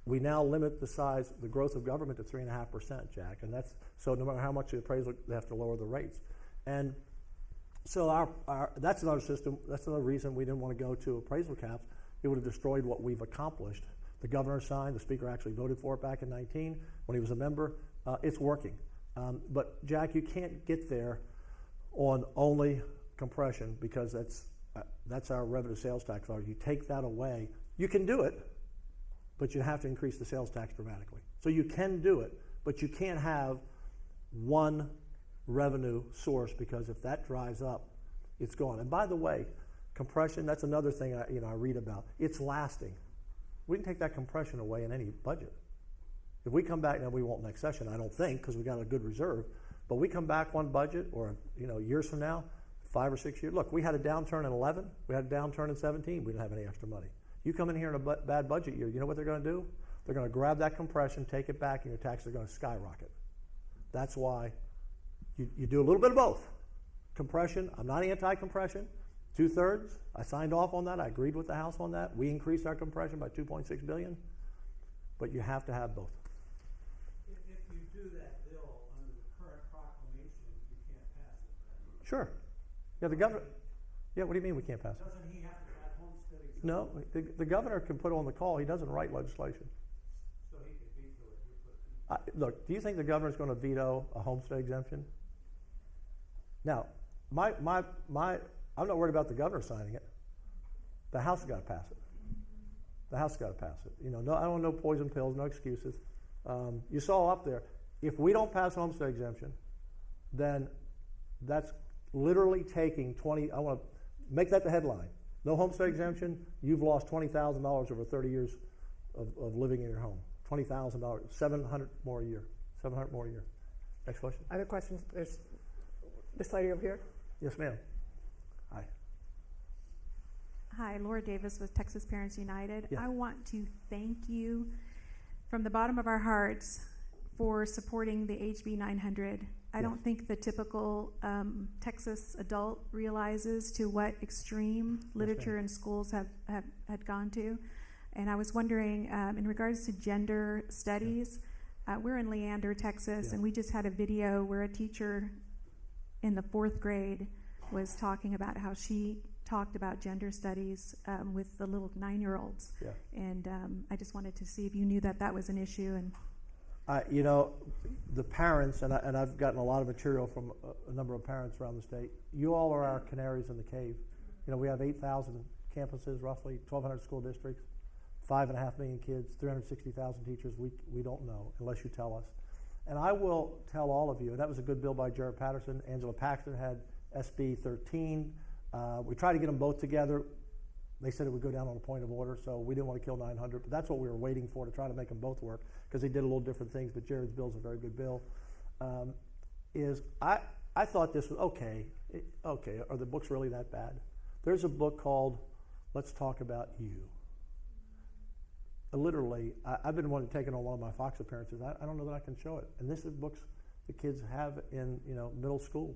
We now limit the growth of government to 3.5%, Jack, and so no matter how much the appraisal, they have to lower the rates. And so that's another system. That's another reason we didn't want to go to appraisal caps. It would have destroyed what we've accomplished. The governor signed. The speaker actually voted for it back in 19 when he was a member. It's working. But Jack, you can't get there on only compression because that's our revenue sales tax law. You take that away. You can do it, but you have to increase the sales tax dramatically. So you can do it, but you can't have one revenue source because if that dries up, it's gone. And by the way, compression, that's another thing I read about. It's lasting. We can take that compression away in any budget. If we come back, now we won't next session, I don't think, because we got a good reserve, But we come back one budget, or years from now, 5 or 6 years. Look, we had a downturn in 11. We had a downturn in 17. We didn't have any extra money. You come in here in a bad budget year, you know what they're going to do? They're going to grab that compression, take it back, and your taxes are going to skyrocket. That's why you do a little bit of both. Compression, I'm not anti-compression. 2/3, I signed off on that. I agreed with the House on that. We increased our compression by $2.6 billion, but you have to have both. If you do that bill under the current proclamation, you can't pass it, right? Sure. Yeah, the governor. Yeah, what do you mean we can't pass it? Doesn't he have to have homestead exemption? No, the governor can put on the call. He doesn't write legislation. So he could veto it. Look, do you think the governor's going to veto a homestead exemption? Now, I'm not worried about the governor signing it. The House has got to pass it. The House has got to pass it. No, I don't know poison pills, no excuses. You saw up there, if we don't pass homestead exemption, then that's literally taking I want to make that the headline. No homestead exemption, you've lost $20,000 over 30 years of living in your home. $20,000, $700 more a year. $700 more a year. Next question. Other questions? There's this lady over here. Yes, ma'am. Hi. Hi, Laura Davis with Texas Parents United. Yeah. I want to thank you from the bottom of our hearts for supporting the HB 900. I don't think the typical Texas adult realizes to what extreme literature and schools had gone to. And I was wondering, in regards to gender studies, we're in Leander, Texas, and we just had a video where a teacher in the 4th grade was talking about how she talked about gender studies with the little 9-year-olds. Yeah. And I just wanted to see if you knew that was an issue. And the parents, and I've gotten a lot of material from a number of parents around the state. You all are our canaries in the cave. We have 8,000 campuses, roughly 1,200 school districts, 5.5 million kids, 360,000 teachers. We don't know unless you tell us. And I will tell all of you, and that was a good bill by Jared Patterson. Angela Paxton had SB 13. We tried to get them both together. They said it would go down on a point of order, so we didn't want to kill 900. But that's what we were waiting for, to try to make them both work, because they did a little different things. But Jared's bill is a very good bill. I thought this was okay. Are the books really that bad? There's a book called Let's Talk About You. Literally, I've been wanting to take it on one of my Fox appearances. I don't know that I can show it. And this is books the kids have in middle school.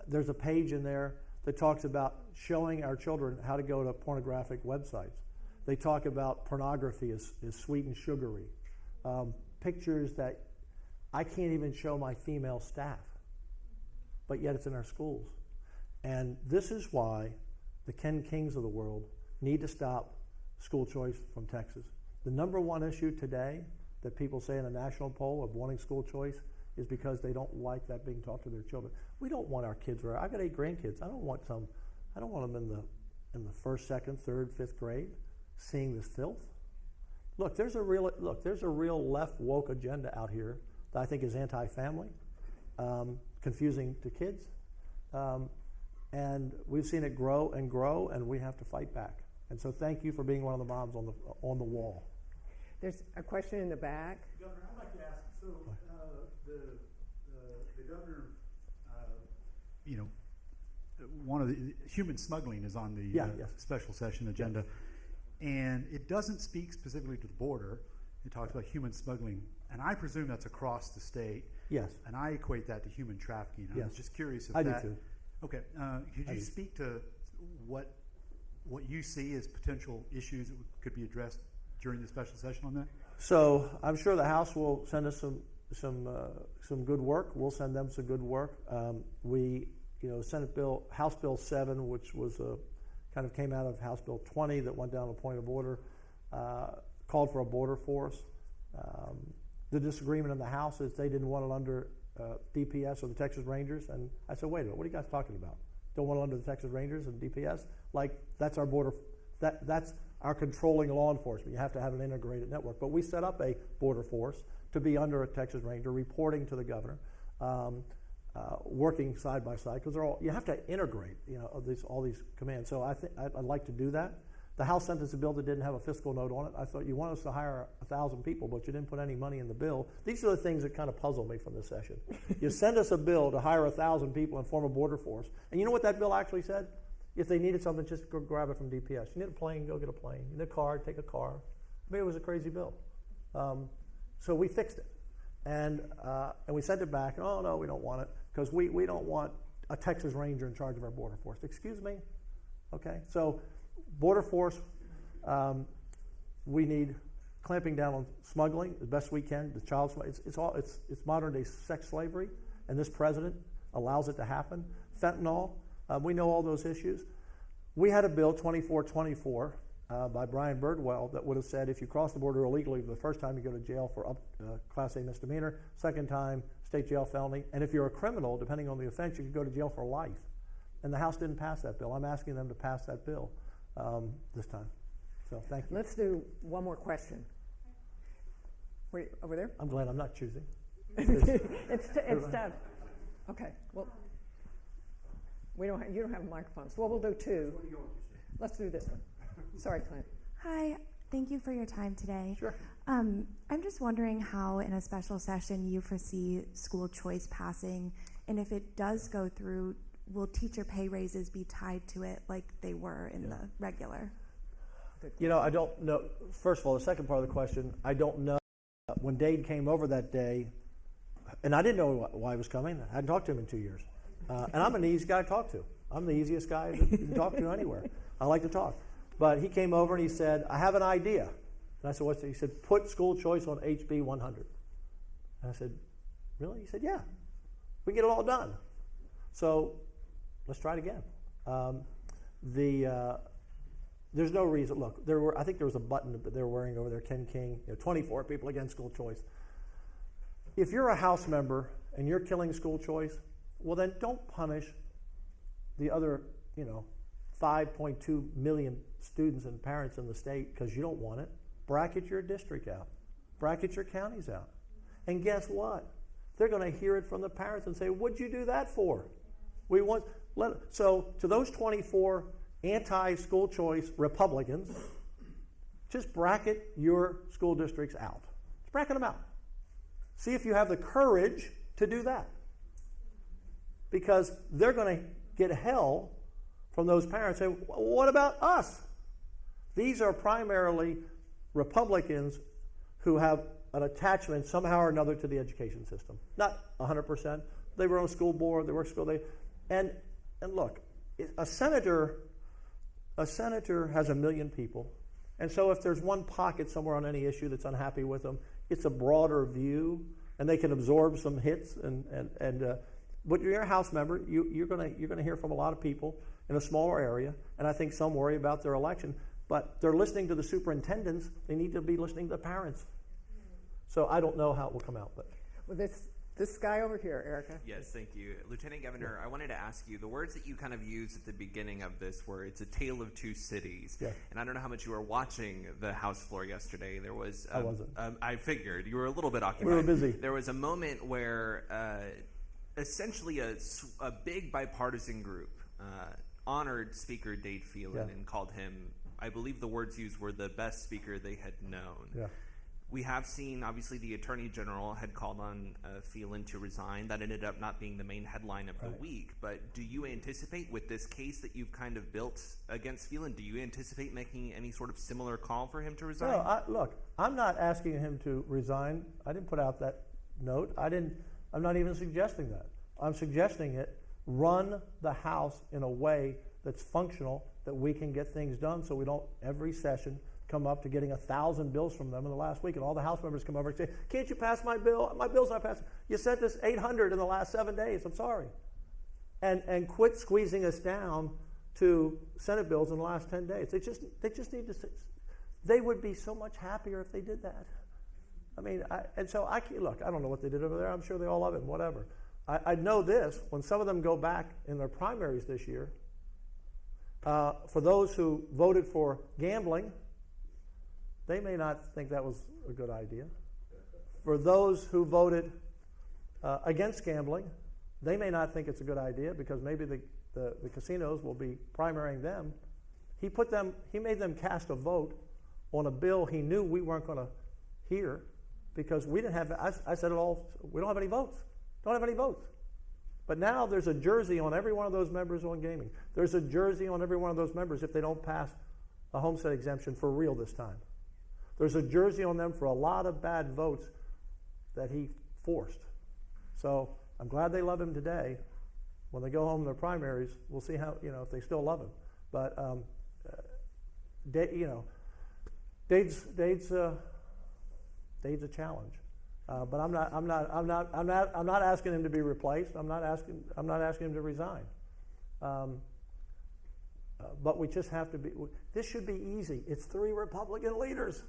There's a page in there that talks about showing our children how to go to pornographic websites. They talk about pornography as sweet and sugary. Pictures that I can't even show my female staff, but yet it's in our schools. And this is why the Ken Kings of the world need to stop school choice from Texas. The number one issue today that people say in a national poll of wanting school choice is because they don't like that being taught to their children. We don't want our kids. I've got 8 grandkids. I don't want them in the 1st, 2nd, 3rd, 5th grade seeing this filth. Look, there's a real left woke agenda out here that I think is anti-family, confusing to kids, and we've seen it grow and grow, and we have to fight back. And so, thank you for being one of the moms on the wall. There's a question in the back. Governor, I'd like to ask, so the governor, one of the human smuggling is on the yes. special session agenda, and it doesn't speak specifically to the border. It talks about human smuggling, and I presume that's across the state. Yes. And I equate that to human trafficking. I was just curious if I that. do too. Okay. Could you speak to what you see as potential issues that could be addressed during the special session on that? So I'm sure the House will send us some good work. We'll send them some good work. House Bill 7, which was kind of came out of House Bill 20 that went down a point of order, called for a border force. The disagreement in the House is they didn't want it under DPS or the Texas Rangers, and I said, wait a minute, what are you guys talking about? Don't want it under the Texas Rangers and DPS? Like, that's our border, that's our controlling law enforcement. You have to have an integrated network. But we set up a border force to be under a Texas Ranger, reporting to the governor, working side by side, because you have to integrate, all these commands. So I'd like to do that. The House sent us a bill that didn't have a fiscal note on it. I thought, you want us to hire 1,000 people, but you didn't put any money in the bill. These are the things that kind of puzzle me from this session. You send us a bill to hire 1,000 people and form a border force. And you know what that bill actually said? If they needed something, just go grab it from DPS. You need a plane, go get a plane. You need a car, take a car. I mean, it was a crazy bill. So we fixed it. And we sent it back. Oh, no, we don't want it, because we don't want a Texas Ranger in charge of our border force. Excuse me? Okay, so border force, we need clamping down on smuggling as best we can. The child smuggling, it's modern day sex slavery, and this president allows it to happen. Fentanyl, we know all those issues. We had a bill 2424 by Brian Birdwell that would have said if you cross the border illegally the first time, you go to jail for Class A misdemeanor, second time state jail felony, and if you're a criminal, depending on the offense, you could go to jail for life. And the House didn't pass that bill. I'm asking them to pass that bill this time. So thank you. Let's do one more question. Wait, over there? I'm glad I'm not choosing. It's tough. Okay, well, you don't have a microphone, so we'll do two. Let's do this one. Sorry, Clint. Hi, thank you for your time today. Sure. I'm just wondering how in a special session you foresee school choice passing, and if it does go through, will teacher pay raises be tied to it like they were in the regular? You know, I don't know. First of all, the second part of the question, I don't know. When Dade came over that day, and I didn't know why he was coming. I hadn't talked to him in 2 years. And I'm an easy guy to talk to. I'm the easiest guy that you can talk to anywhere. I like to talk. But he came over and he said, I have an idea. And I said, what's it? He said, put school choice on HB 100. And I said, really? He said, yeah. We can get it all done. So let's try it again. There's no reason. Look, I think there was a button that they were wearing over there, Ken King, 24 people against school choice. If you're a House member and you're killing school choice, well then don't punish the other, 5.2 million students and parents in the state because you don't want it. Bracket your district out. Bracket your counties out. And guess what? They're going to hear it from the parents and say, what'd you do that for? So to those 24 anti-school choice Republicans, just bracket your school districts out. Just bracket them out. See if you have the courage to do that. Because they're going to get hell from those parents. Say, what about us? These are primarily Republicans who have an attachment somehow or another to the education system. Not 100%. They were on a school board. They work school. And look, a senator has 1 million people. And so if there's one pocket somewhere on any issue that's unhappy with them, it's a broader view, and they can absorb some hits. But you're a House member. You're going to hear from a lot of people in a smaller area, and I think some worry about their election. But they're listening to the superintendents. They need to be listening to the parents. So I don't know how it will come out, but Well, this guy over here, Erica. Yes, thank you. Lieutenant Governor, I wanted to ask you, the words that you kind of used at the beginning of this were, it's a tale of two cities. Yeah. And I don't know how much you were watching the House floor yesterday. There was... I wasn't. I figured. You were a little bit occupied. We were busy. There was a moment where essentially a big bipartisan group honored Speaker Dade Phelan and called him, I believe the words used were the best speaker they had known. Yeah. We have seen, obviously, the Attorney General had called on Phelan to resign. That ended up not being the main headline of the week. But do you anticipate, with this case that you've kind of built against Phelan, do you anticipate making any sort of similar call for him to resign? No, look, I'm not asking him to resign. I didn't put out that note. I'm not even suggesting that. I'm suggesting run the House in a way that's functional, that we can get things done so we don't every session come up to getting 1,000 bills from them in the last week, and all the House members come over and say, can't you pass my bill? My bill's not passing. You sent us 800 in the last 7 days. I'm sorry. And quit squeezing us down to Senate bills in the last 10 days. They just need to, they would be so much happier if they did that. I mean, look, I don't know what they did over there. I'm sure they all love it and whatever. I know this, when some of them go back in their primaries this year, for those who voted for gambling, they may not think that was a good idea. For those who voted against gambling, they may not think it's a good idea because maybe the casinos will be primarying them. He made them cast a vote on a bill he knew we weren't going to hear because we didn't have, I said it all, we don't have any votes. Don't have any votes. But now there's a jersey on every one of those members on gaming. There's a jersey on every one of those members if they don't pass a homestead exemption for real this time. There's a jersey on them for a lot of bad votes that he forced. So I'm glad they love him today. When they go home in their primaries, we'll see how, if they still love him. But, Dade's a challenge. But I'm not asking him to be replaced. I'm not asking him to resign. But we just have to be. This should be easy. It's 3 Republican leaders.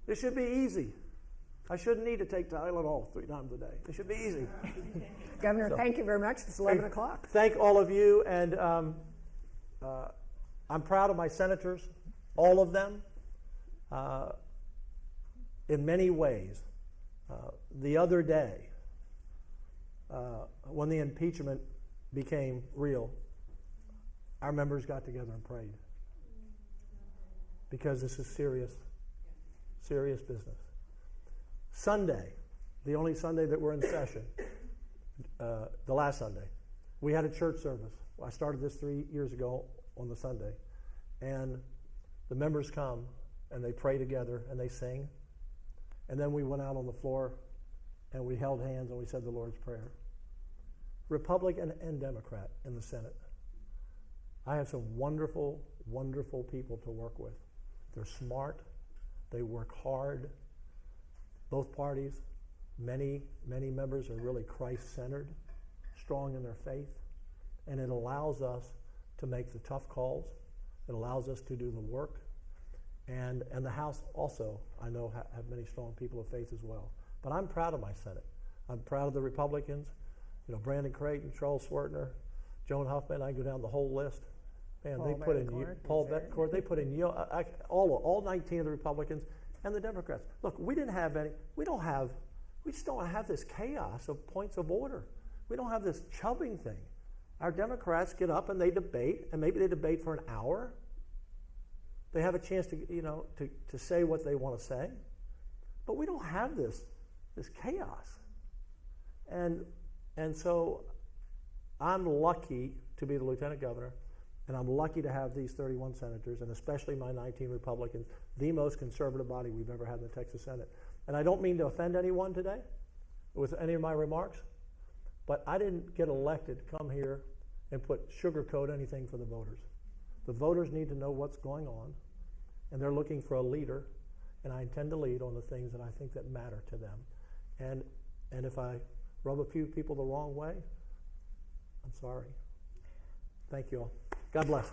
This should be easy. I shouldn't need to take Tylenol 3 times a day. It should be easy. Governor, thank you very much. It's 11 o'clock. Thank all of you, and I'm proud of my senators, all of them, in many ways. The other day, when the impeachment became real, our members got together and prayed because this is serious business. Sunday, the only Sunday that we're in session, the last Sunday, we had a church service. I started this 3 years ago on the Sunday, and the members come and they pray together and they sing, and then we went out on the floor and we held hands and we said the Lord's Prayer. Republican and Democrat in the Senate. I have some wonderful, wonderful people to work with. They're smart. They work hard. Both parties, many members are really Christ-centered, strong in their faith, and it allows us to make the tough calls. It allows us to do the work. And the House also, I know, have many strong people of faith as well. But I'm proud of my Senate. I'm proud of the Republicans. Brandon Creighton, Charles Swertner, Joan Huffman. I go down the whole list. Man, they put in Paul Bettencourt. They put in all 19 of the Republicans and the Democrats. Look, we just don't have this chaos of points of order. We don't have this chubbing thing. Our Democrats get up and they debate, and maybe they debate for an hour. They have a chance to say what they want to say. But we don't have this chaos. And so I'm lucky to be the lieutenant governor, and I'm lucky to have these 31 senators, and especially my 19 Republicans, the most conservative body we've ever had in the Texas Senate. And I don't mean to offend anyone today with any of my remarks, but I didn't get elected to come here and sugarcoat anything for the voters. The voters need to know what's going on, and they're looking for a leader, and I intend to lead on the things that I think that matter to them. And if I rub a few people the wrong way, I'm sorry. Thank you all. God bless.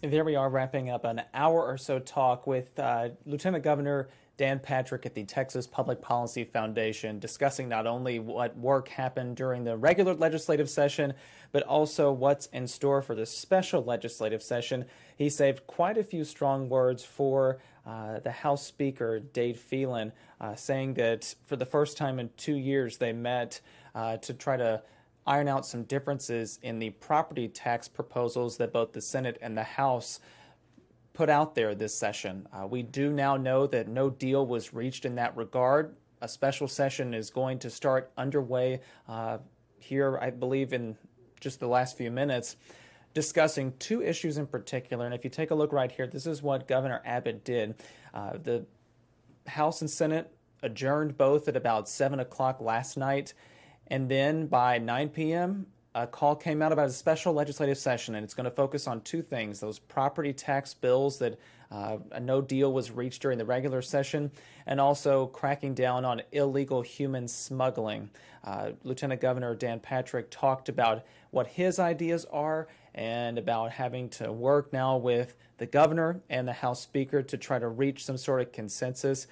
There we are, wrapping up an hour or so talk with Lieutenant Governor Dan Patrick at the Texas Public Policy Foundation, discussing not only what work happened during the regular legislative session, but also what's in store for the special legislative session. He saved quite a few strong words for the House Speaker, Dade Phelan, saying that for the first time in 2 years they met to try to iron out some differences in the property tax proposals that both the Senate and the House put out there this session. We do now know that no deal was reached in that regard. A special session is going to start underway here, I believe, in just the last few minutes, discussing 2 issues in particular. And if you take a look right here, this is what Governor Abbott did. The House and Senate adjourned both at about 7 o'clock last night. And then by 9 p.m., a call came out about a special legislative session, and it's going to focus on 2 things: those property tax bills that no deal was reached during the regular session, and also cracking down on illegal human smuggling. Lieutenant Governor Dan Patrick talked about what his ideas are and about having to work now with the governor and the House Speaker to try to reach some sort of consensus.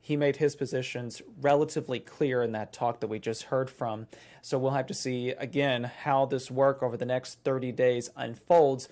He made his positions relatively clear in that talk that we just heard from. So we'll have to see, again, how this work over the next 30 days unfolds.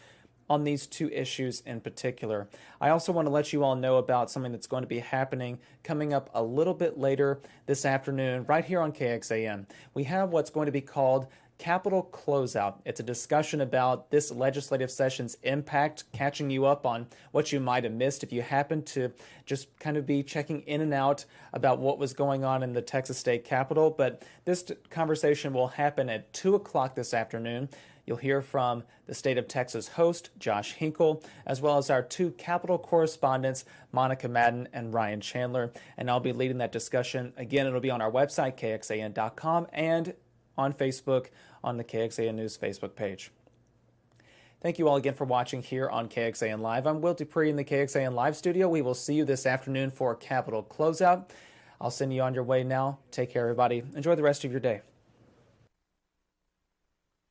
on these two issues in particular. I also want to let you all know about something that's going to be happening coming up a little bit later this afternoon right here on KXAN. We have what's going to be called Capital Closeout. It's a discussion about this legislative session's impact, catching you up on what you might have missed if you happen to just kind of be checking in and out about what was going on in the Texas State Capitol. But this conversation will happen at 2 o'clock this afternoon. You'll hear from the State of Texas host, Josh Hinkle, as well as our two Capitol correspondents, Monica Madden and Ryan Chandler. And I'll be leading that discussion. Again, it'll be on our website, kxan.com, and on Facebook, on the KXAN News Facebook page. Thank you all again for watching here on KXAN Live. I'm Will Dupree in the KXAN Live studio. We will see you this afternoon for Capital Closeout. I'll send you on your way now. Take care, everybody. Enjoy the rest of your day.